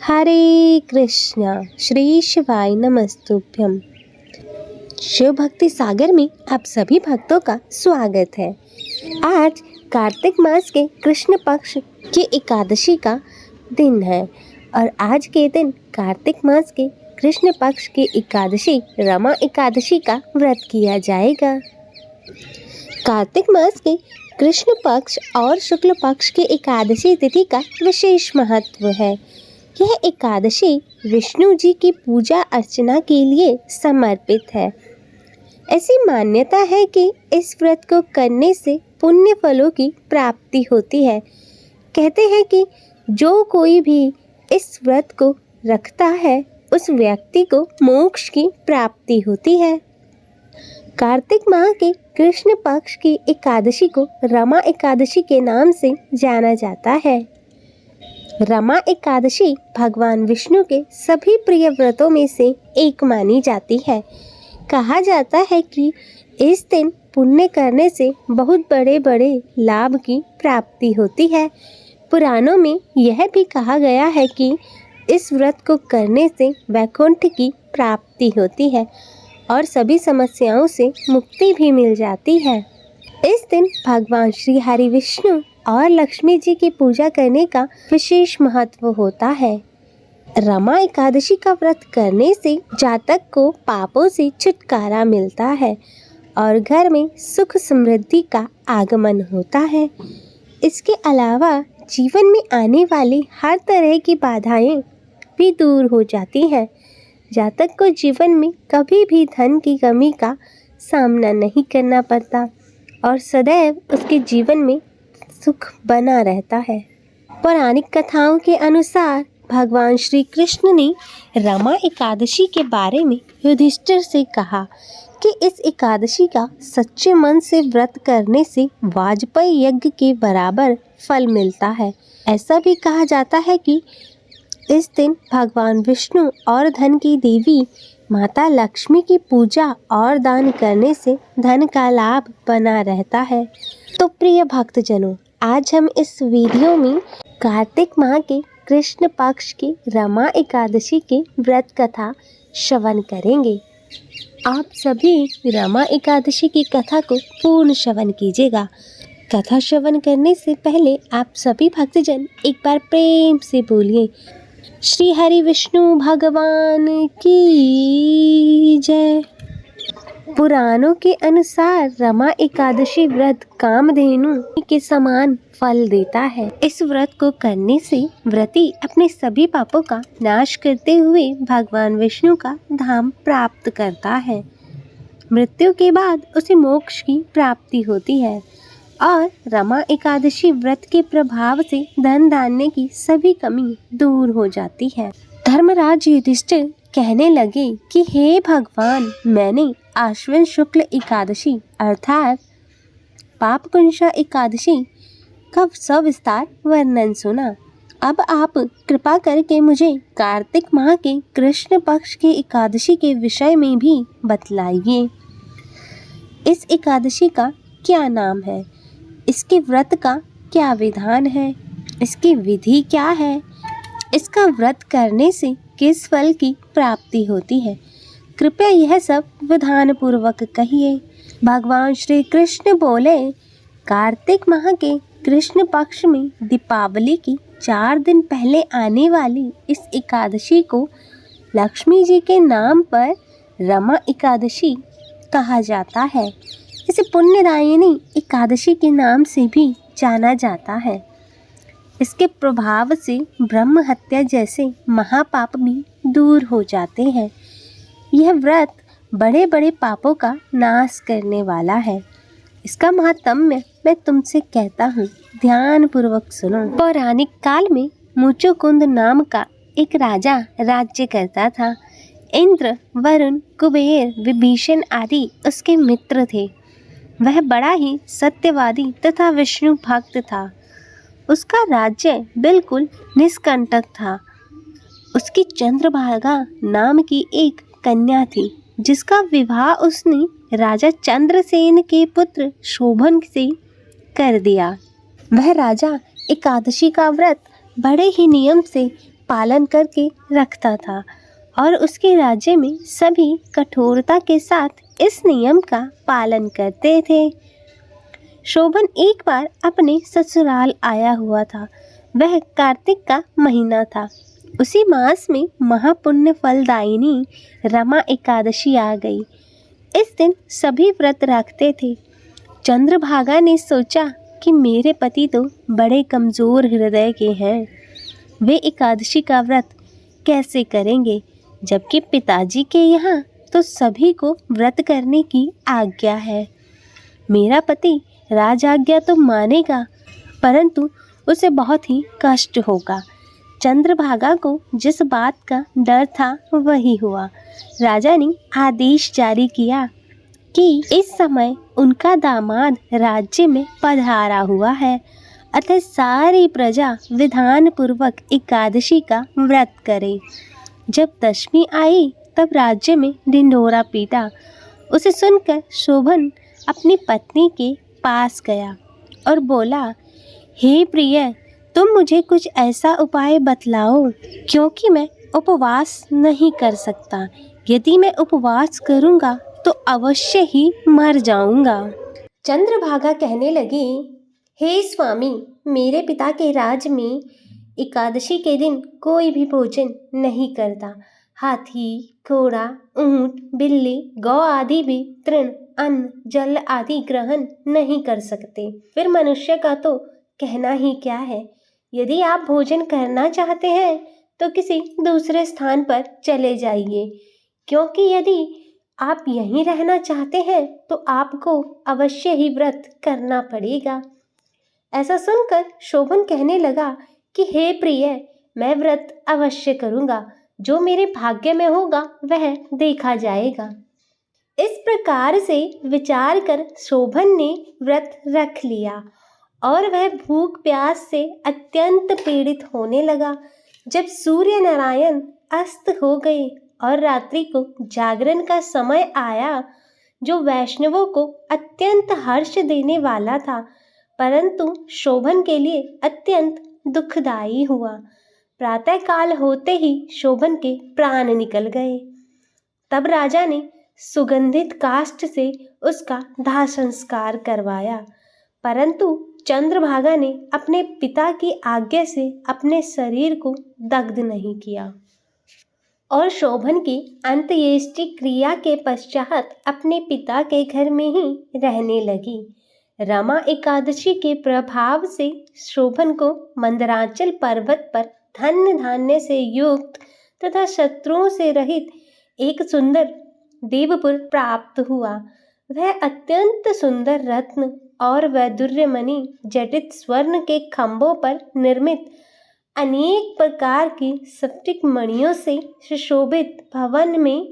हरे कृष्णा श्री शिवाय नमस्तुभ्यम। शिव भक्ति सागर में आप सभी भक्तों का स्वागत है। आज कार्तिक मास के कृष्ण पक्ष की एकादशी का दिन है और आज के दिन कार्तिक मास के कृष्ण पक्ष की एकादशी रमा एकादशी का व्रत किया जाएगा। कार्तिक मास के कृष्ण पक्ष और शुक्ल पक्ष की एकादशी तिथि का विशेष महत्व है। यह एकादशी विष्णु जी की पूजा अर्चना के लिए समर्पित है। ऐसी मान्यता है कि इस व्रत को करने से पुण्य फलों की प्राप्ति होती है। कहते हैं कि जो कोई भी इस व्रत को रखता है उस व्यक्ति को मोक्ष की प्राप्ति होती है। कार्तिक माह के कृष्ण पक्ष की एकादशी को रमा एकादशी के नाम से जाना जाता है। रमा एकादशी भगवान विष्णु के सभी प्रिय व्रतों में से एक मानी जाती है। कहा जाता है कि इस दिन पुण्य करने से बहुत बड़े बड़े लाभ की प्राप्ति होती है। पुराणों में यह भी कहा गया है कि इस व्रत को करने से वैकुंठ की प्राप्ति होती है और सभी समस्याओं से मुक्ति भी मिल जाती है। इस दिन भगवान श्री हरि विष्णु और लक्ष्मी जी की पूजा करने का विशेष महत्व होता है। रमा एकादशी का व्रत करने से जातक को पापों से छुटकारा मिलता है और घर में सुख समृद्धि का आगमन होता है। इसके अलावा जीवन में आने वाली हर तरह की बाधाएं भी दूर हो जाती हैं। जातक को जीवन में कभी भी धन की कमी का सामना नहीं करना पड़ता और सदैव उसके जीवन में सुख बना रहता है। पौराणिक कथाओं के अनुसार भगवान श्री कृष्ण ने रमा एकादशी के बारे में युधिष्ठिर से कहा कि इस एकादशी का सच्चे मन से व्रत करने से वाजपेयी यज्ञ के बराबर फल मिलता है। ऐसा भी कहा जाता है कि इस दिन भगवान विष्णु और धन की देवी माता लक्ष्मी की पूजा और दान करने से धन का लाभ बना रहता है। तो प्रिय भक्तजनों, आज हम इस वीडियो में कार्तिक माह के कृष्ण पक्ष की रमा एकादशी के व्रत कथा श्रवण करेंगे। आप सभी रमा एकादशी की कथा को पूर्ण श्रवण कीजिएगा। कथा श्रवण करने से पहले आप सभी भक्तजन एक बार प्रेम से बोलिए, श्री हरि विष्णु भगवान की जय। पुराणों के अनुसार रमा एकादशी व्रत कामधेनु के समान फल देता है। इस व्रत को करने से व्रती अपने सभी पापों का नाश करते हुए भगवान विष्णु का धाम प्राप्त करता है। मृत्यु के बाद उसे मोक्ष की प्राप्ति होती है और रमा एकादशी व्रत के प्रभाव से धन धान्य की सभी कमी दूर हो जाती है। धर्मराज युधिष्ठिर कहने लगे कि हे भगवान, मैंने आश्विन शुक्ल एकादशी अर्थात पापकुंशा एकादशी का सविस्तार वर्णन सुना। अब आप कृपा करके मुझे कार्तिक माह के कृष्ण पक्ष की एकादशी के विषय में भी बतलाइए। इस एकादशी का क्या नाम है? इसके व्रत का क्या विधान है? इसकी विधि क्या है? इसका व्रत करने से किस फल की प्राप्ति होती है? कृपया यह सब विधान पूर्वक कहिए। भगवान श्री कृष्ण बोले, कार्तिक माह के कृष्ण पक्ष में दीपावली की 4 दिन पहले आने वाली इस एकादशी को लक्ष्मी जी के नाम पर रमा एकादशी कहा जाता है। इसे पुण्यदायिनी एकादशी के नाम से भी जाना जाता है। इसके प्रभाव से ब्रह्म हत्या जैसे महापाप भी दूर हो जाते हैं। यह व्रत बड़े बड़े पापों का नाश करने वाला है। इसका महात्म्य मैं तुमसे कहता हूँ, ध्यान पूर्वक सुनो। पौराणिक काल में मुचुकुंद नाम का एक राजा राज्य करता था। इंद्र, वरुण, कुबेर, विभीषण आदि उसके मित्र थे। वह बड़ा ही सत्यवादी तथा विष्णु भक्त था। उसका राज्य बिल्कुल निष्कंटक था। उसकी चंद्रभागा नाम की एक कन्या थी जिसका विवाह उसने राजा चंद्रसेन के पुत्र शोभन से कर दिया। वह राजा एकादशी का व्रत बड़े ही नियम से पालन करके रखता था और उसके राज्य में सभी कठोरता के साथ इस नियम का पालन करते थे। शोभन एक बार अपने ससुराल आया हुआ था। वह कार्तिक का महीना था। उसी मास में महापुण्य फलदायिनी रमा एकादशी आ गई। इस दिन सभी व्रत रखते थे। चंद्रभागा ने सोचा कि मेरे पति तो बड़े कमज़ोर हृदय के हैं, वे एकादशी का व्रत कैसे करेंगे, जबकि पिताजी के यहाँ तो सभी को व्रत करने की आज्ञा है। मेरा पति राजआज्ञा तो मानेगा, परंतु उसे बहुत ही कष्ट होगा। चंद्रभागा को जिस बात का डर था वही हुआ। राजा ने आदेश जारी किया कि इस समय उनका दामाद राज्य में पधारा हुआ है, अतः सारी प्रजा विधान पूर्वक एकादशी का व्रत करे। जब दशमी आई तब राज्य में ढिंढोरा पीटा। उसे सुनकर शोभन अपनी पत्नी के पास गया और बोला, हे प्रिय, तुम मुझे कुछ ऐसा उपाय बतलाओ, क्योंकि मैं उपवास नहीं कर सकता। यदि मैं उपवास करूँगा तो अवश्य ही मर जाऊँगा। चंद्रभागा कहने लगी, हे स्वामी, मेरे पिता के राज में एकादशी के दिन कोई भी भोजन नहीं करता। हाथी, घोड़ा, ऊंट, बिल्ली, गौ आदि भी तृण, अन्न, जल आदि ग्रहण नहीं कर सकते। फिर मनुष्य का तो कहना ही क्या है। यदि आप भोजन करना चाहते हैं तो किसी दूसरे स्थान पर चले जाइए, क्योंकि यदि आप यहीं रहना चाहते हैं तो आपको अवश्य ही व्रत करना पड़ेगा। ऐसा सुनकर शोभन कहने लगा कि हे प्रिय, मैं व्रत अवश्य करूँगा, जो मेरे भाग्य में होगा वह देखा जाएगा। इस प्रकार से विचार कर शोभन ने व्रत रख लिया और वह भूख प्यास से अत्यंत पीड़ित होने लगा। जब सूर्य नारायण अस्त हो गए और रात्रि को जागरण का समय आया, जो वैष्णवों को अत्यंत हर्ष देने वाला था, परंतु शोभन के लिए अत्यंत दुखदायी हुआ। प्रातःकाल होते ही शोभन के प्राण निकल गए। तब राजा ने सुगंधित काष्ठ से उसका दाह संस्कार करवाया, परंतु चंद्रभागा ने अपने पिता की आज्ञा से अपने शरीर को दग्ध नहीं किया और शोभन की अंत्येष्टि क्रिया के पश्चात अपने पिता के घर में ही रहने लगी। रमा एकादशी के प्रभाव से शोभन को मंदराचल पर्वत पर धन्य धान्य से युक्त तथा शत्रुओं से रहित एक सुंदर देवपुर प्राप्त हुआ। वह अत्यंत सुंदर रत्न और वैदुर्यमणि जटित स्वर्ण के खंभों पर निर्मित अनेक प्रकार की स्फटिक मणियों से सुशोभित भवन में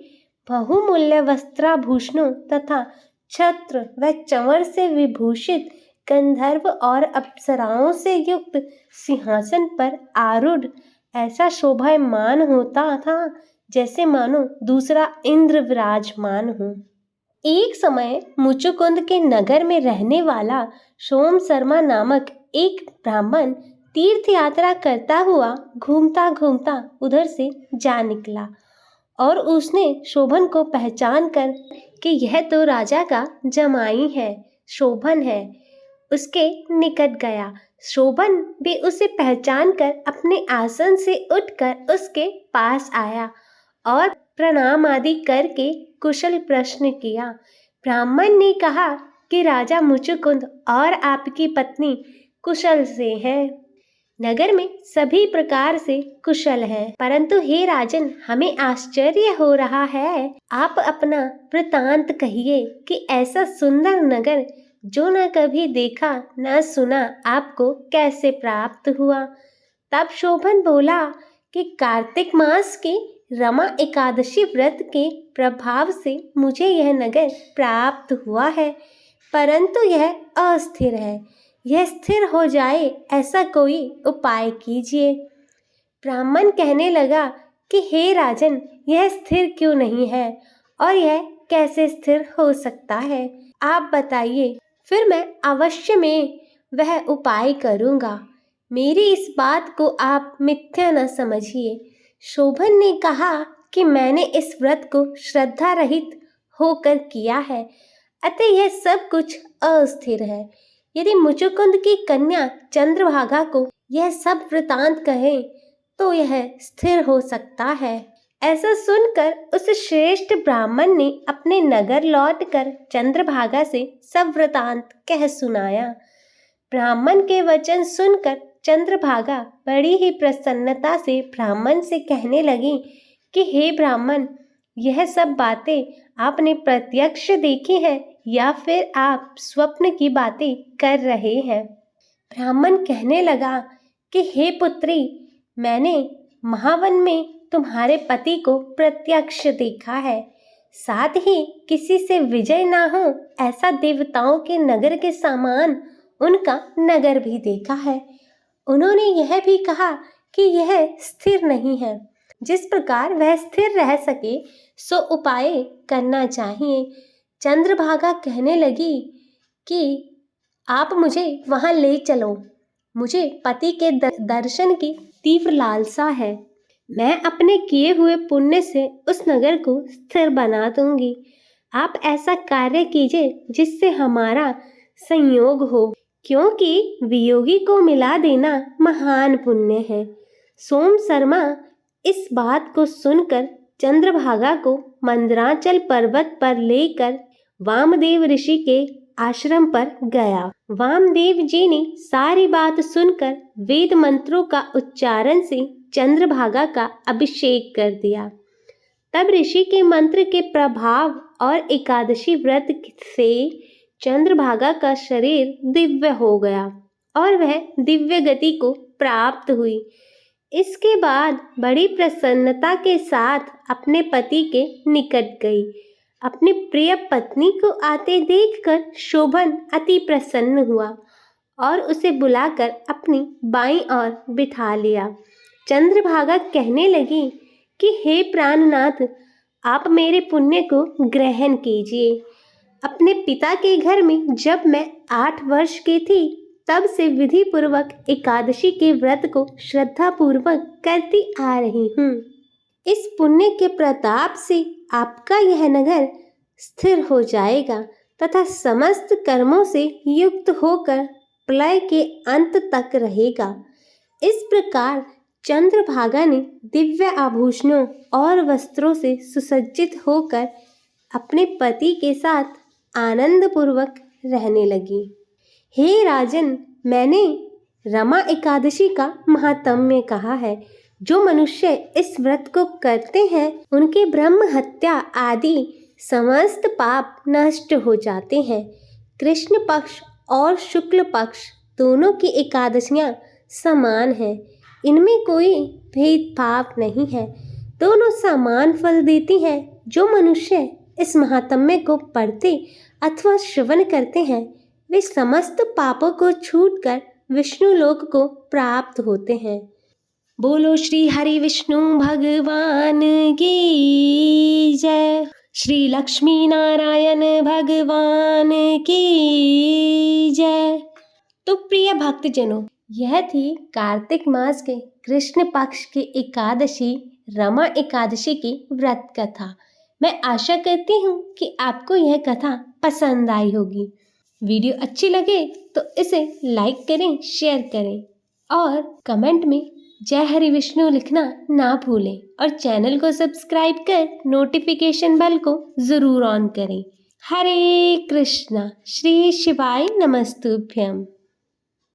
बहुमूल्य वस्त्राभूषणों तथा छत्र व चंवर से विभूषित गंधर्व और अप्सराओं से युक्त सिंहासन पर आरूढ़ ऐसा शोभायमान होता था जैसे मानो दूसरा इंद्र विराजमान हो। एक समय मुचुकुंद के नगर में रहने वाला सोम शर्मा नामक एक ब्राह्मण तीर्थ यात्रा करता हुआ घूमता घूमता उधर से जा निकला और उसने शोभन को पहचान कर कि यह तो राजा का जमाई है, शोभन है, उसके निकट गया। शोभन भी उसे पहचान कर अपने आसन से उठकर उसके पास आया और प्रणाम आदि करके कुशल प्रश्न किया। ब्राह्मण ने कहा कि राजा मुचुकुंद और आपकी पत्नी कुशल से हैं। नगर में सभी प्रकार से कुशल है, परंतु हे राजन, हमें आश्चर्य हो रहा है। आप अपना वृतांत कहिए कि ऐसा सुंदर नगर जो न कभी देखा न सुना आपको कैसे प्राप्त हुआ। तब शोभन बोला कि कार्तिक मास के रमा एकादशी व्रत के प्रभाव से मुझे यह नगर प्राप्त हुआ है, परंतु यह अस्थिर है। यह स्थिर हो जाए ऐसा कोई उपाय कीजिए। ब्राह्मण कहने लगा कि हे राजन, यह स्थिर क्यों नहीं है और यह कैसे स्थिर हो सकता है, आप बताइए, फिर मैं अवश्य में वह उपाय करूँगा। मेरी इस बात को आप मिथ्या न समझिए। शोभन ने कहा कि मैंने इस व्रत को श्रद्धा रहित होकर किया है, अतः यह सब कुछ अस्थिर है। यदि मुचुकुंद की कन्या चंद्रभागा को यह सब वृतांत कहे तो यह स्थिर हो सकता है। ऐसा सुनकर उस श्रेष्ठ ब्राह्मण ने अपने नगर लौटकर चंद्रभागा से सब वृतांत कह सुनाया। ब्राह्मण के वचन सुनकर चंद्रभागा बड़ी ही प्रसन्नता से ब्राह्मण से कहने लगी कि हे ब्राह्मण, यह सब बातें आपने प्रत्यक्ष देखी हैं या फिर आप स्वप्न की बातें कर रहे हैं। ब्राह्मण कहने लगा कि हे पुत्री, मैंने महावन में तुम्हारे पति को प्रत्यक्ष देखा है, साथ ही किसी से विजय ना हो ऐसा देवताओं के नगर के समान उनका नगर भी देखा है। उन्होंने यह भी कहा कि यह स्थिर नहीं है। जिस प्रकार वह स्थिर रह सके सो उपाय करना चाहिए। चंद्रभागा कहने लगी कि आप मुझे वहां ले चलो, मुझे पति के दर्शन की तीव्र लालसा है। मैं अपने किए हुए पुण्य से उस नगर को स्थिर बना दूंगी। आप ऐसा कार्य कीजिए जिससे हमारा संयोग हो, क्योंकि वियोगी को मिला देना महान पुण्य है। सोम शर्मा इस बात को सुनकर चंद्रभागा को मंदराचल पर्वत पर लेकर वामदेव ऋषि के आश्रम पर गया। वामदेव जी ने सारी बात सुनकर वेद मंत्रों का उच्चारण से चंद्रभागा का अभिषेक कर दिया। तब ऋषि के मंत्र के प्रभाव और एकादशी व्रत से चंद्रभागा का शरीर दिव्य हो गया और वह दिव्य गति को प्राप्त हुई। इसके बाद बड़ी प्रसन्नता के साथ अपने पति के निकट गई। अपनी प्रिय पत्नी को आते देखकर शोभन अति प्रसन्न हुआ और उसे बुलाकर अपनी बाईं ओर बिठा लिया। चंद्रभागा कहने लगी कि हे प्राणनाथ, आप मेरे पुण्य को ग्रहण कीजिए। अपने पिता के घर में जब मैं 8 वर्ष की थी तब से विधि पूर्वक एकादशी के व्रत को श्रद्धा पूर्वक करती आ रही हूँ। इस पुण्य के प्रताप से आपका यह नगर स्थिर हो जाएगा तथा समस्त कर्मों से युक्त होकर प्रलय के अंत तक रहेगा। इस प्रकार चंद्रभागा ने दिव्य आभूषणों और वस्त्रों से सुसज्जित होकर अपने पति के साथ आनंद पूर्वक रहने लगी। हे राजन, मैंने रमा एकादशी का महात्म्य कहा है। जो मनुष्य इस व्रत को करते हैं उनके ब्रह्म हत्या आदि समस्त पाप नष्ट हो जाते हैं। कृष्ण पक्ष और शुक्ल पक्ष दोनों की एकादशियां समान हैं, इनमें कोई भेदभाव नहीं है, दोनों समान फल देती हैं। जो मनुष्य इस महात्म्य को पढ़ते अथवा श्रवण करते हैं वे समस्त पापों को छूटकर विष्णु लोक को प्राप्त होते हैं। बोलो श्री हरि विष्णु भगवान की जय। श्री लक्ष्मी नारायण भगवान की जय। तो प्रिय भक्तजनों, यह थी कार्तिक मास के कृष्ण पक्ष की एकादशी रमा एकादशी की व्रत कथा। मैं आशा करती हूँ कि आपको यह कथा पसंद आई होगी। वीडियो अच्छी लगे तो इसे लाइक करें, शेयर करें और कमेंट में जय हरि विष्णु लिखना ना भूलें और चैनल को सब्सक्राइब कर नोटिफिकेशन बेल को ज़रूर ऑन करें। हरे कृष्णा। श्री शिवाय नमस्तुभ्यम।